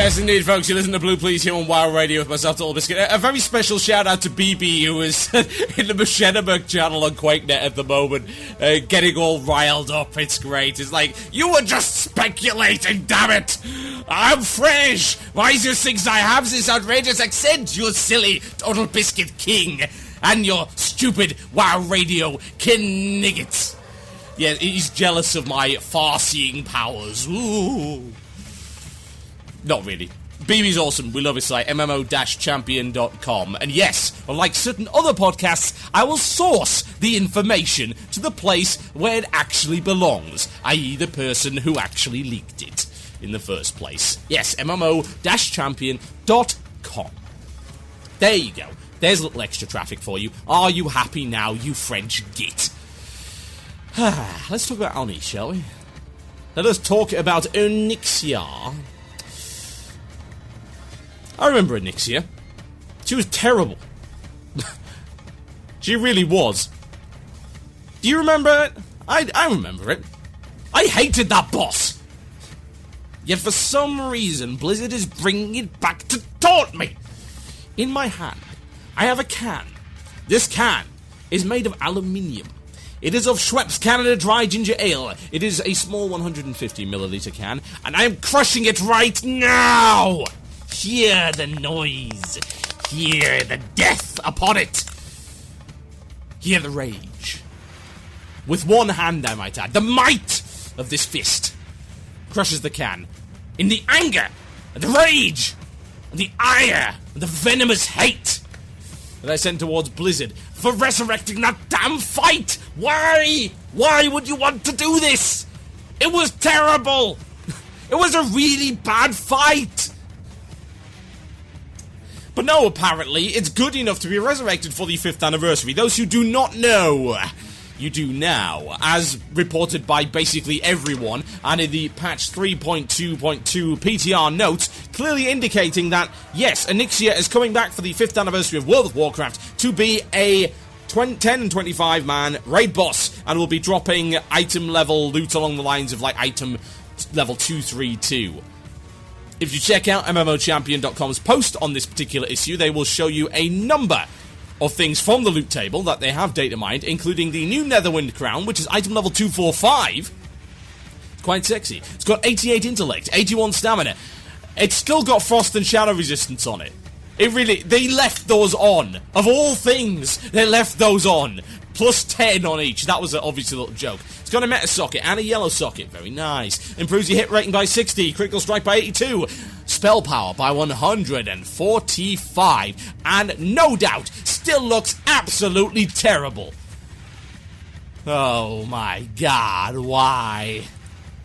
Yes, indeed, folks. You listen to Blue Please here on WoW Radio with myself, Total Biscuit. A very special shout-out to BB, who is in the Machinima channel on QuakeNet at the moment, getting all riled up. It's great. It's like, you were just speculating, damn it! I'm fresh! Why is these things I have this outrageous accent, you silly Total Biscuit king? And your stupid WoW Radio kin-niggets. Yeah, he's jealous of my far-seeing powers. Ooh. Not really. BB's awesome. We love his site, MMO-champion.com. And yes, unlike certain other podcasts, I will source the information to the place where it actually belongs, i.e. the person who actually leaked it in the first place. Yes, MMO-champion.com. There you go. There's a little extra traffic for you. Are you happy now, you French git? Let's talk about Oni, shall we? Let us talk about Onyxia. I remember Onyxia. She was terrible. She really was. Do you remember it? I remember it. I hated that boss. Yet for some reason, Blizzard is bringing it back to taunt me. In my hand, I have a can. This can is made of aluminium. It is of Schweppes Canada Dry Ginger Ale. It is a small 150ml can, and I am crushing it right now! Hear the noise. Hear the death upon it. Hear the rage. With one hand, I might add, the might of this fist crushes the can. In the anger, and the rage, and the ire, and the venomous hate that I send towards Blizzard for resurrecting that damn fight. Why? Why would you want to do this? It was terrible. It was a really bad fight. But no, apparently, it's good enough to be resurrected for the 5th anniversary. Those who do not know, you do now, as reported by basically everyone, and in the patch 3.2.2 PTR notes, clearly indicating that, yes, Onyxia is coming back for the 5th anniversary of World of Warcraft to be a 10 and 25 man raid boss, and will be dropping item level loot along the lines of, like, item level 232. If you check out MMOchampion.com's post on this particular issue, they will show you a number of things from the loot table that they have data mined, including the new Netherwind Crown, which is item level 245. It's quite sexy. It's got 88 intellect, 81 stamina. It's still got frost and shadow resistance on it. It really, they left those on. Of all things, they left those on. Plus 10 on each. That was obviously a little joke. It's got a meta socket and a yellow socket. Very nice. Improves your hit rating by 60. Critical strike by 82. Spell power by 145. And no doubt, still looks absolutely terrible. Oh my god, why?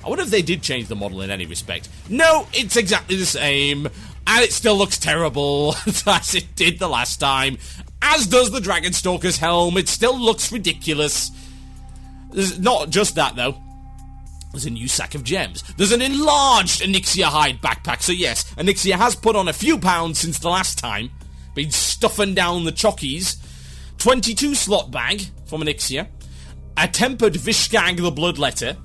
I wonder if they did change the model in any respect. No, it's exactly the same. And it still looks terrible, as it did the last time. As does the Dragonstalker's helm. It still looks ridiculous. There's not just that, though. There's a new sack of gems. There's an enlarged Onyxia hide backpack. So yes, Onyxia has put on a few pounds since the last time. Been stuffing down the chockies. 22 slot bag from Onyxia. A tempered Vishkag the Bloodletter,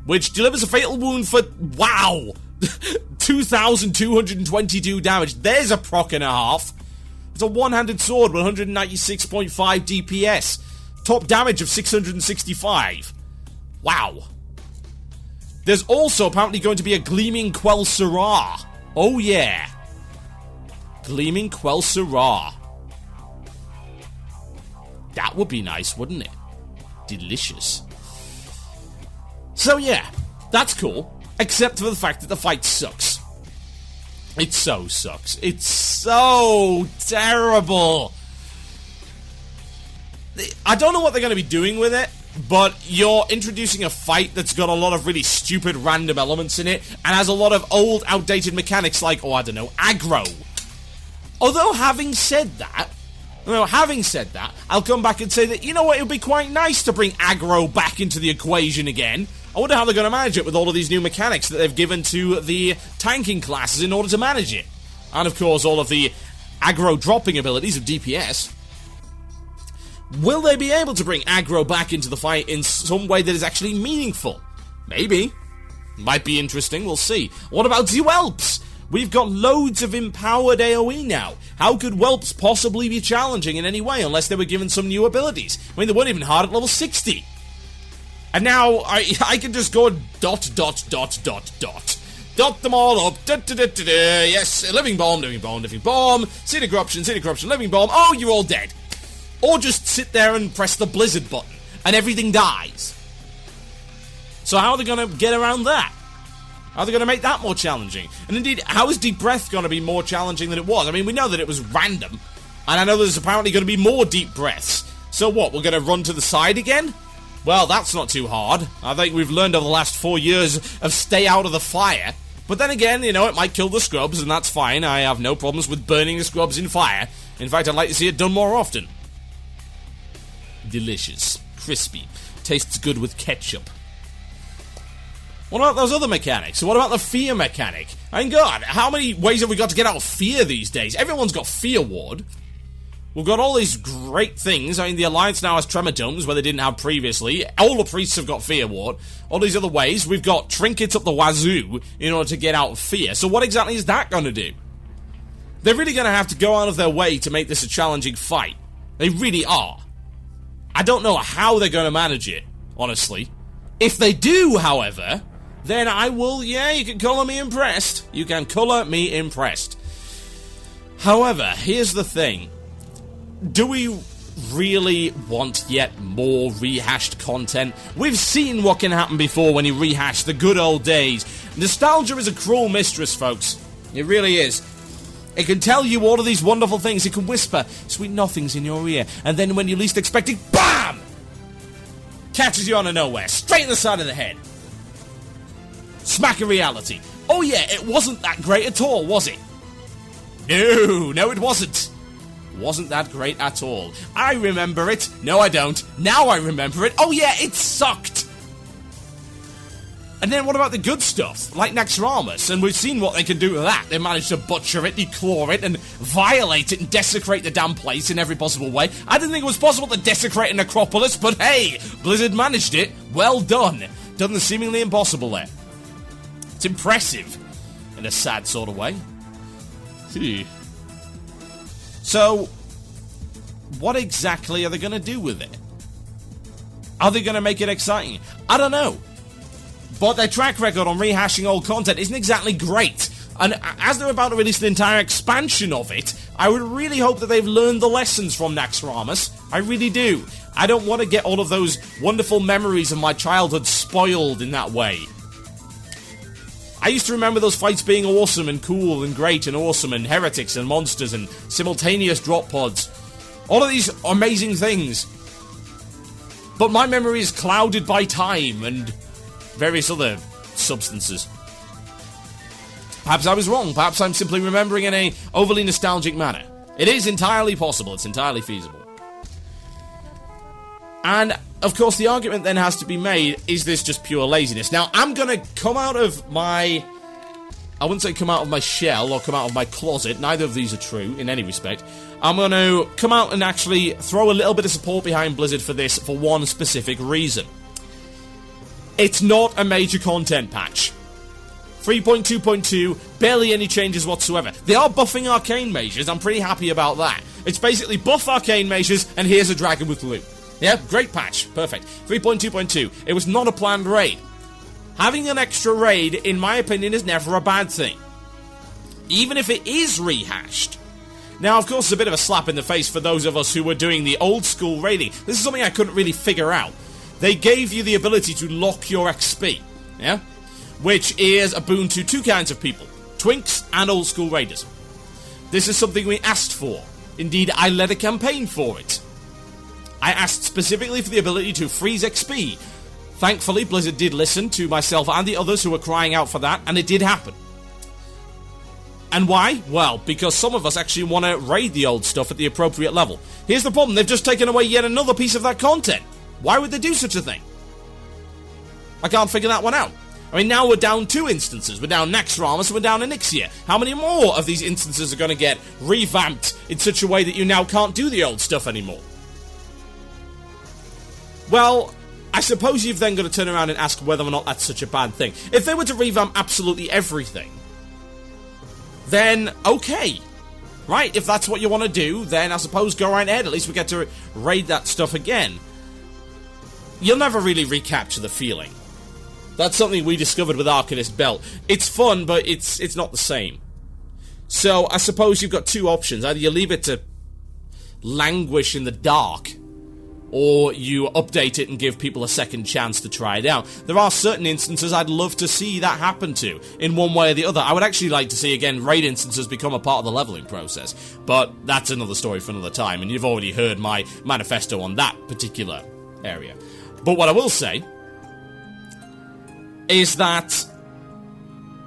which delivers a fatal wound for, wow, 2,222 damage. There's a proc and a half. It's a one-handed sword with 196.5 DPS. Top damage of 665. Wow. There's also apparently going to be a Gleaming Quell Syrah. Oh yeah. Gleaming Quell Syrah. That would be nice, wouldn't it? Delicious. So yeah, that's cool. Except for the fact that the fight sucks. It so sucks. It's so terrible. I don't know what they're going to be doing with it, but you're introducing a fight that's got a lot of really stupid random elements in it, and has a lot of old, outdated mechanics like, oh, I don't know, aggro. Although, having said that, I'll come back and say that, you know what, it would be quite nice to bring aggro back into the equation again. I wonder how they're going to manage it with all of these new mechanics that they've given to the tanking classes in order to manage it. And, of course, all of the aggro dropping abilities of DPS. Will they be able to bring aggro back into the fight in some way that is actually meaningful? Maybe. Might be interesting, we'll see. What about the whelps? We've got loads of empowered AoE now. How could whelps possibly be challenging in any way unless they were given some new abilities? I mean, they weren't even hard at level 60. And now I can just go dot them all up. Yes, living bomb, city corruption, living bomb. Oh, you're all dead. Or just sit there and press the blizzard button and everything dies. So how are they going to get around that? How are they going to make that more challenging? And indeed, how is Deep Breath going to be more challenging than it was? I mean, we know that it was random, and I know there's apparently going to be more Deep Breaths. So what, we're going to run to the side again? Well, that's not too hard. I think we've learned over the last 4 years of stay out of the fire. But then again, you know, it might kill the scrubs, and that's fine. I have no problems with burning the scrubs in fire. In fact, I'd like to see it done more often. Delicious. Crispy. Tastes good with ketchup. What about those other mechanics? What about the fear mechanic? I mean, God, how many ways have we got to get out of fear these days? Everyone's got Fear Ward. We've got all these great things. I mean, the Alliance now has Tremor Domes, where they didn't have previously. All the priests have got Fear Ward. All these other ways. We've got trinkets up the wazoo in order to get out of fear. So what exactly is that going to do? They're really going to have to go out of their way to make this a challenging fight. They really are. I don't know how they're going to manage it, honestly. If they do, however, then I will, yeah, you can colour me impressed. You can colour me impressed. However, here's the thing. Do we really want yet more rehashed content? We've seen what can happen before when you rehash the good old days. Nostalgia is a cruel mistress, folks. It really is. It can tell you all of these wonderful things. It can whisper sweet nothings in your ear. And then when you least expect it, BAM! Catches you out of nowhere. Straight in the side of the head. Smack of reality. Oh yeah, it wasn't that great at all, was it? No, it wasn't. Wasn't that great at all. I remember it. No, I don't. Now I remember it. Oh yeah, it sucked. And then what about the good stuff, like Naxxramas? And we've seen what they can do with that. They managed to butcher it, declaw it, and violate it and desecrate the damn place in every possible way. I didn't think it was possible to desecrate a necropolis, but hey, Blizzard managed it. Well done. Done the seemingly impossible there. It's impressive, in a sad sort of way. So, what exactly are they going to do with it? Are they going to make it exciting? I don't know. But their track record on rehashing old content isn't exactly great. And as they're about to release an entire expansion of it, I would really hope that they've learned the lessons from Naxxramas. I really do. I don't want to get all of those wonderful memories of my childhood spoiled in that way. I used to remember those fights being awesome and cool and great and awesome and heretics and monsters and simultaneous drop pods. All of these amazing things. But my memory is clouded by time and various other substances. Perhaps I was wrong. Perhaps I'm simply remembering in a overly nostalgic manner. It is entirely possible. It's entirely feasible. And, of course, the argument then has to be made, is this just pure laziness? Now, I'm going to come out of my... I wouldn't say come out of my shell or come out of my closet. Neither of these are true in any respect. I'm going to come out and actually throw a little bit of support behind Blizzard for this for one specific reason. It's not a major content patch. 3.2.2, barely any changes whatsoever. They are buffing arcane mages, I'm pretty happy about that. It's basically buff arcane mages, and here's a dragon with loot. Yeah, great patch, perfect. 3.2.2, it was not a planned raid. Having an extra raid, in my opinion, is never a bad thing. Even if it is rehashed. Now, of course, it's a bit of a slap in the face for those of us who were doing the old school raiding. This is something I couldn't really figure out. They gave you the ability to lock your XP, yeah? Which is a boon to two kinds of people, twinks and old school raiders. This is something we asked for. Indeed, I led a campaign for it. I asked specifically for the ability to freeze XP. Thankfully, Blizzard did listen to myself and the others who were crying out for that, and it did happen. And why? Well, because some of us actually want to raid the old stuff at the appropriate level. Here's the problem, they've just taken away yet another piece of that content. Why would they do such a thing? I can't figure that one out. I mean, now we're down 2 instances. We're down Naxxramas, we're down Onyxia. How many more of these instances are going to get revamped in such a way that you now can't do the old stuff anymore? Well, I suppose you've then got to turn around and ask whether or not that's such a bad thing. If they were to revamp absolutely everything, then okay. Right, if that's what you want to do, then I suppose go right ahead. At least we get to raid that stuff again. You'll never really recapture the feeling. That's something we discovered with Arcanist Belt. It's fun, but it's not the same. So, I suppose you've got two options. Either you leave it to languish in the dark, or you update it and give people a second chance to try it out. There are certain instances I'd love to see that happen to, in one way or the other. I would actually like to see, again, raid instances become a part of the leveling process. But that's another story for another time, and you've already heard my manifesto on that particular area. But what I will say is that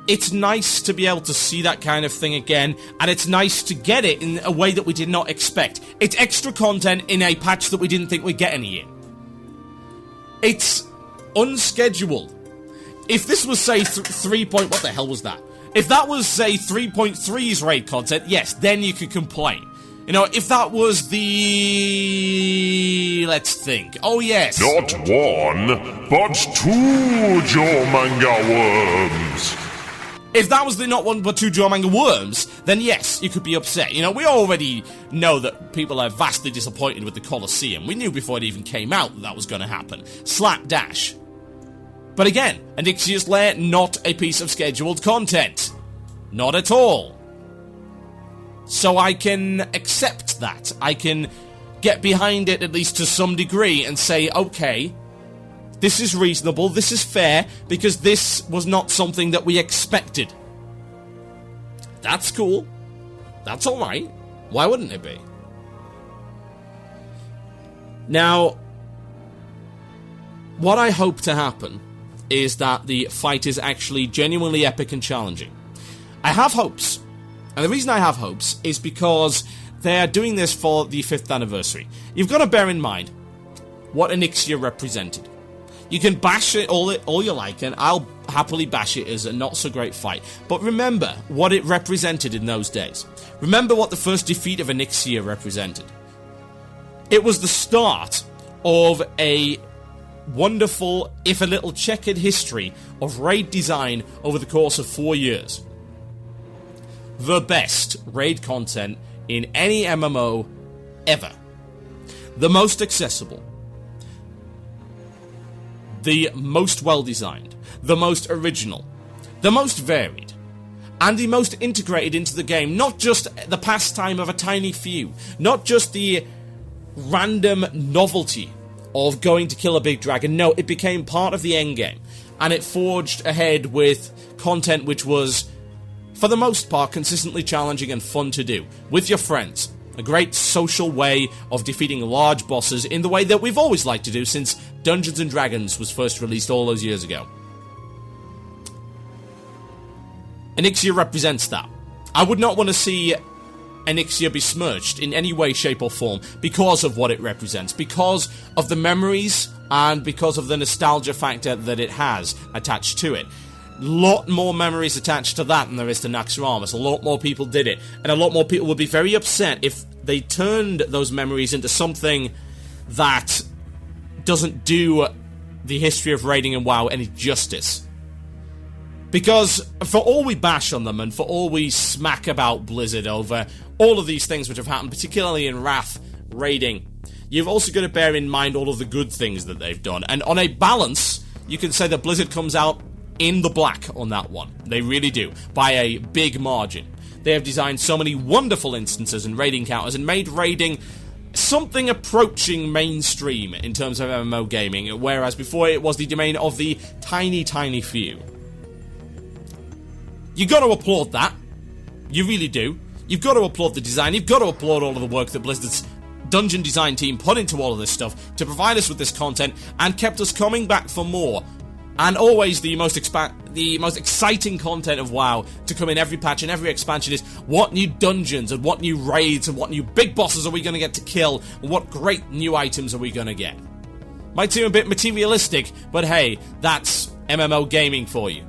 it's nice to be able to see that kind of thing again, and it's nice to get it in a way that we did not expect. It's extra content in a patch that we didn't think we'd get any in. It's unscheduled. If this was, say, 3. What the hell was that? If that was, say, 3.3's raid content, yes, then you could complain. You know, if that was the... Let's think. Oh, yes. Not one, but 2 Jawmanga worms. If that was the not one but 2 Jawmanga worms, then yes, you could be upset. You know, we already know that people are vastly disappointed with the Colosseum. We knew before it even came out that that was going to happen. Slapdash. But again, Onyxia's Lair, not a piece of scheduled content. Not at all. So I can accept that. I can get behind it at least to some degree and say, okay, this is reasonable, this is fair, because this was not something that we expected. That's cool. That's alright. Why wouldn't it be? Now, what I hope to happen is that the fight is actually genuinely epic and challenging. I have hopes. And the reason I have hopes is because they're doing this for the 5th anniversary. You've got to bear in mind what Onyxia represented. You can bash it all you like, and I'll happily bash it as a not-so-great fight. But remember what it represented in those days. Remember what the first defeat of Onyxia represented. It was the start of a wonderful, if a little checkered history of raid design over the course of 4 years. The best raid content in any MMO ever. The most accessible. The most well-designed. The most original. The most varied. And the most integrated into the game. Not just the pastime of a tiny few. Not just the random novelty of going to kill a big dragon. No, it became part of the endgame. And it forged ahead with content which was, for the most part, consistently challenging and fun to do. With your friends. A great social way of defeating large bosses in the way that we've always liked to do since Dungeons & Dragons was first released all those years ago. Onyxia represents that. I would not want to see Onyxia besmirched in any way, shape or form because of what it represents, because of the memories and because of the nostalgia factor that it has attached to it. Lot more memories attached to that than there is to Naxxramas. A lot more people did it, and a lot more people would be very upset if they turned those memories into something that doesn't do the history of raiding in WoW any justice. Because for all we bash on them, and for all we smack about Blizzard over all of these things which have happened, particularly in Wrath raiding, you've also got to bear in mind all of the good things that they've done. And on a balance, you can say that Blizzard comes out in the black on that one. They really do. By a big margin. They have designed so many wonderful instances and raiding counters and made raiding something approaching mainstream in terms of MMO gaming, whereas before it was the domain of the tiny, tiny few. You got to applaud that. You really do. You've got to applaud the design. You've got to applaud all of the work that Blizzard's dungeon design team put into all of this stuff to provide us with this content and kept us coming back for more. And always the most exciting content of WoW to come in every patch and every expansion is what new dungeons and what new raids and what new big bosses are we going to get to kill and what great new items are we going to get. Might seem a bit materialistic, but hey, that's MMO gaming for you.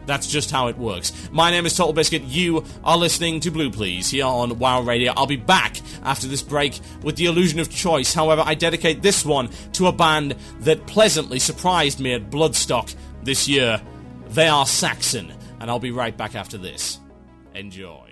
That's just how it works. My name is Total Biscuit. You are listening to Blue Please here on WoW Radio. I'll be back after this break with the illusion of choice. However, I dedicate this one to a band that pleasantly surprised me at Bloodstock this year. They are Saxon, and I'll be right back after this. Enjoy.